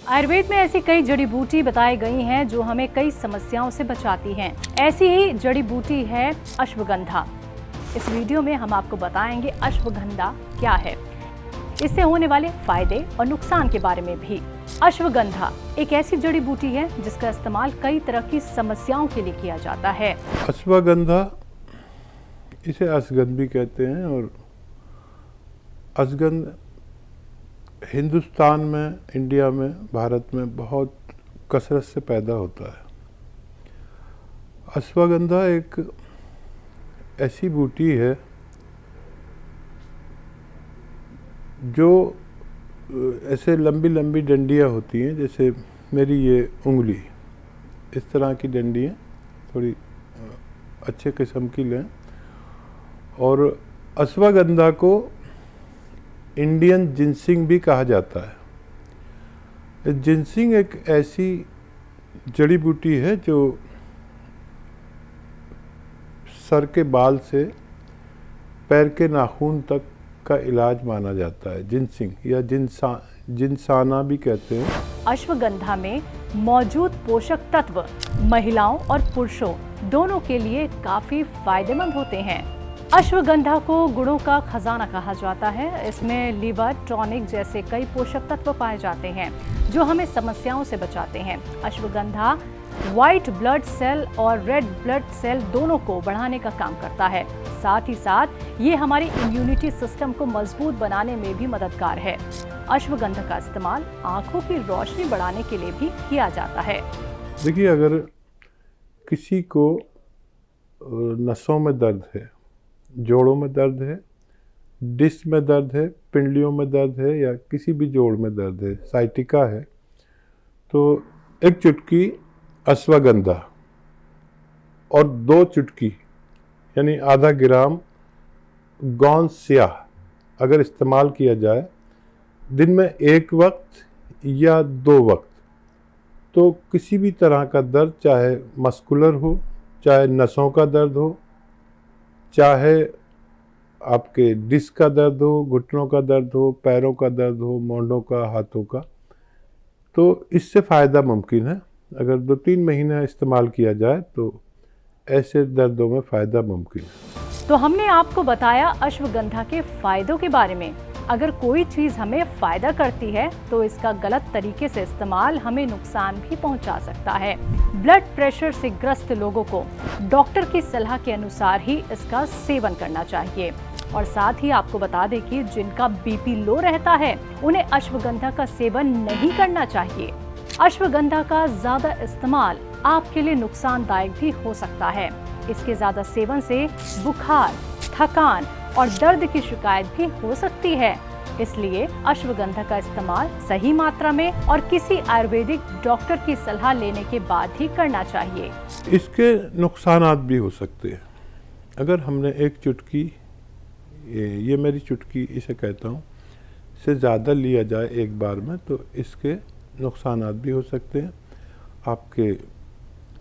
आयुर्वेद में ऐसी कई जड़ी बूटी बताई गई हैं जो हमें कई समस्याओं से बचाती हैं। ऐसी ही जड़ी बूटी है अश्वगंधा। इस वीडियो में हम आपको बताएंगे अश्वगंधा क्या है, इससे होने वाले फायदे और नुकसान के बारे में भी। अश्वगंधा एक ऐसी जड़ी बूटी है जिसका इस्तेमाल कई तरह की समस्याओं के लिए किया जाता है। अश्वगंधा, इसे अश्वगंध भी कहते हैं और अश्वगंध हिंदुस्तान में, इंडिया में, भारत में बहुत कसरत से पैदा होता है। अश्वगंधा एक ऐसी बूटी है जो ऐसे लंबी लंबी डंडियाँ होती हैं, जैसे मेरी ये उंगली, इस तरह की डंडियाँ थोड़ी अच्छे किस्म की लें। और अश्वगंधा को इंडियन जिनसिंग भी कहा जाता है। जिनसिंग एक ऐसी जड़ी बूटी है जो सर के बाल से पैर के नाखून तक का इलाज माना जाता है। जिनसिंग या जिनसाना भी कहते हैं। अश्वगंधा में मौजूद पोषक तत्व महिलाओं और पुरुषों दोनों के लिए काफी फायदेमंद होते हैं। अश्वगंधा को गुणों का खजाना कहा जाता है। इसमें लीवर टॉनिक जैसे कई पोषक तत्व पाए जाते हैं जो हमें समस्याओं से बचाते हैं। अश्वगंधा व्हाइट ब्लड सेल और रेड ब्लड सेल दोनों को बढ़ाने का काम करता है। साथ ही साथ ये हमारी इम्यूनिटी सिस्टम को मजबूत बनाने में भी मददगार है। अश्वगंधा का इस्तेमाल आंखों की रोशनी बढ़ाने के लिए भी किया जाता है। देखिए, अगर किसी को नसों में दर्द है, जोड़ों में दर्द है, डिस्क में दर्द है, पिंडलियों में दर्द है या किसी भी जोड़ में दर्द है, साइटिका है, तो एक चुटकी अश्वगंधा और 2 चुटकी यानी आधा ग्राम गौंद स्याह अगर इस्तेमाल किया जाए दिन में 1 वक्त या 2 वक्त, तो किसी भी तरह का दर्द, चाहे मस्कुलर हो, चाहे नसों का दर्द हो, चाहे आपके डिस्क का दर्द हो, घुटनों का दर्द हो, पैरों का दर्द हो, मोंढों का, हाथों का, तो इससे फ़ायदा मुमकिन है। अगर 2-3 महीना इस्तेमाल किया जाए तो ऐसे दर्दों में फ़ायदा मुमकिन है। तो हमने आपको बताया अश्वगंधा के फायदों के बारे में। अगर कोई चीज़ हमें फायदा करती है तो इसका गलत तरीके से इस्तेमाल हमें नुकसान भी पहुंचा सकता है। ब्लड प्रेशर से ग्रस्त लोगों को डॉक्टर की सलाह के अनुसार ही इसका सेवन करना चाहिए। और साथ ही आपको बता दें कि जिनका बीपी लो रहता है उन्हें अश्वगंधा का सेवन नहीं करना चाहिए। अश्वगंधा का ज्यादा इस्तेमाल आपके लिए नुकसानदायक भी हो सकता है। इसके ज्यादा सेवन से बुखार, थकान और दर्द की शिकायत भी हो सकती है। इसलिए अश्वगंधा का इस्तेमाल सही मात्रा में और किसी आयुर्वेदिक डॉक्टर की सलाह लेने के बाद ही करना चाहिए। इसके नुकसानात भी हो सकते हैं। अगर हमने एक चुटकी, ये मेरी चुटकी इसे कहता हूँ, से ज़्यादा लिया जाए एक बार में, तो इसके नुकसानात भी हो सकते हैं। आपके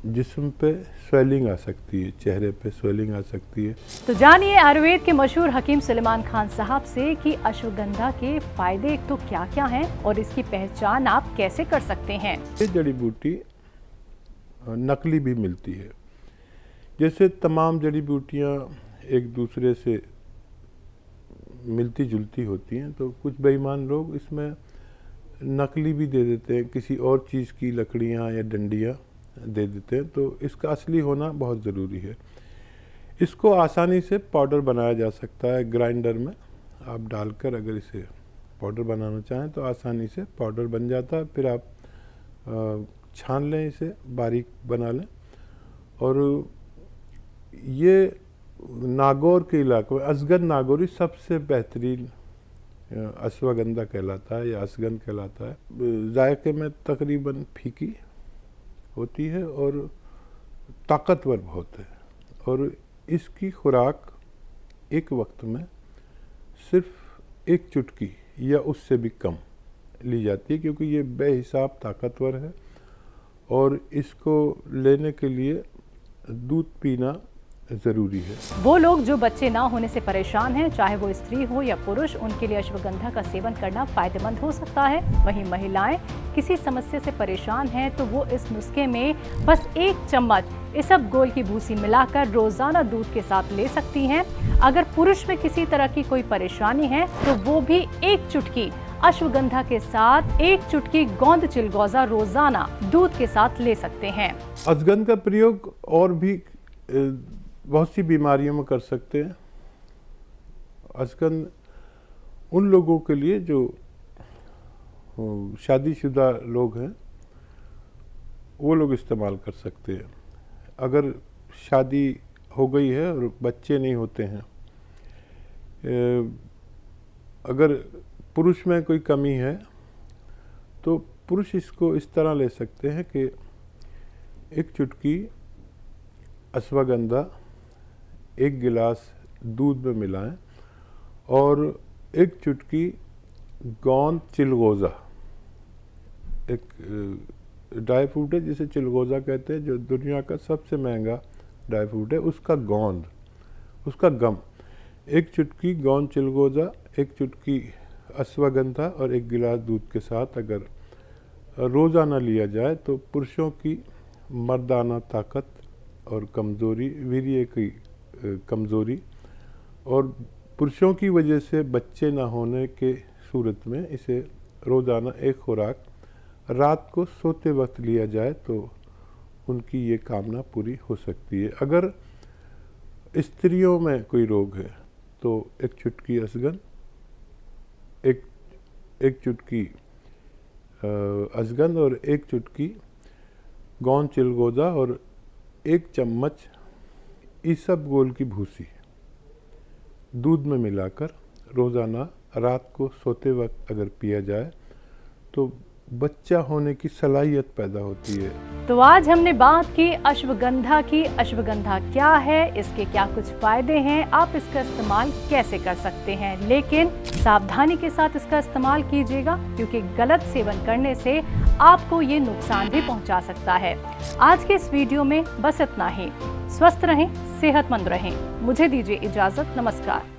जिस्म पे स्वेलिंग आ सकती है, चेहरे पे स्वेलिंग आ सकती है। तो जानिए आयुर्वेद के मशहूर हकीम सुलेमान खान साहब से कि अश्वगंधा के फायदे एक तो क्या क्या हैं और इसकी पहचान आप कैसे कर सकते हैं। ये जड़ी बूटी नकली भी मिलती है। जैसे तमाम जड़ी बूटियाँ एक दूसरे से मिलती जुलती होती हैं, तो कुछ बेईमान लोग इसमें नकली भी दे देते हैं, किसी और चीज़ की लकड़ियाँ या डंडियाँ दे देते हैं। तो इसका असली होना बहुत ज़रूरी है। इसको आसानी से पाउडर बनाया जा सकता है। ग्राइंडर में आप डालकर अगर इसे पाउडर बनाना चाहें तो आसानी से पाउडर बन जाता है। फिर आप छान लें, इसे बारीक बना लें। और ये नागौर के इलाके में अश्वगंध नागौरी सबसे बेहतरीन अश्वगंधा कहलाता है या अश्वगंध कहलाता है। जायके में तकरीबन फीकी होती है और ताकतवर बहुत है। और इसकी खुराक एक वक्त में सिर्फ 1 चुटकी या उससे भी कम ली जाती है, क्योंकि ये बेहिसाब ताकतवर है। और इसको लेने के लिए दूध पीना, ज़रूरी है। वो लोग जो बच्चे ना होने से परेशान हैं, चाहे वो स्त्री हो या पुरुष, उनके लिए अश्वगंधा का सेवन करना फायदेमंद हो सकता है। वहीं महिलाएं किसी समस्या से परेशान हैं तो वो इस नुस्खे में बस 1 चम्मच इसबगोल की भूसी मिलाकर रोजाना दूध के साथ ले सकती हैं। अगर पुरुष में किसी तरह की कोई परेशानी है तो वो भी 1 चुटकी अश्वगंधा के साथ 1 चुटकी गोंद चिलगोजा रोजाना दूध के साथ ले सकते हैं। अश्वगंधा का प्रयोग और भी बहुत सी बीमारियों में कर सकते हैं। अश्वगंधा उन लोगों के लिए जो शादीशुदा लोग हैं वो लोग इस्तेमाल कर सकते हैं। अगर शादी हो गई है और बच्चे नहीं होते हैं, अगर पुरुष में कोई कमी है तो पुरुष इसको इस तरह ले सकते हैं कि 1 चुटकी अश्वगंधा 1 गिलास दूध में मिलाएं और 1 चुटकी गोंद चिलगोजा, एक ड्राई फ्रूट है जिसे चिलगोजा कहते हैं, जो दुनिया का सबसे महंगा ड्राई फ्रूट है, उसका गोंद, उसका गम, 1 चुटकी गोंद चिलगोजा, 1 चुटकी अश्वगंधा और 1 गिलास दूध के साथ अगर रोज़ाना लिया जाए तो पुरुषों की मर्दाना ताकत और कमज़ोरी, वीर्य की कमज़ोरी और पुरुषों की वजह से बच्चे न होने के सूरत में इसे रोज़ाना 1 खुराक रात को सोते वक्त लिया जाए तो उनकी ये कामना पूरी हो सकती है। अगर स्त्रियों में कोई रोग है तो 1 चुटकी अश्वगंधा, एक चुटकी अश्वगंधा और 1 चुटकी गोंद चिलगोजा और 1 चम्मच इसबगोल की भूसी दूध में मिलाकर रोज़ाना रात को सोते वक्त अगर पिया जाए तो बच्चा होने की सलाहियत पैदा होती है। तो आज हमने बात की अश्वगंधा की। अश्वगंधा क्या है, इसके क्या कुछ फायदे हैं, आप इसका इस्तेमाल कैसे कर सकते हैं, लेकिन सावधानी के साथ इसका इस्तेमाल कीजिएगा क्योंकि गलत सेवन करने से आपको ये नुकसान भी पहुंचा सकता है। आज के इस वीडियो में बस इतना ही। स्वस्थ रहें, सेहतमंद रहें। मुझे दीजिए इजाजत। नमस्कार।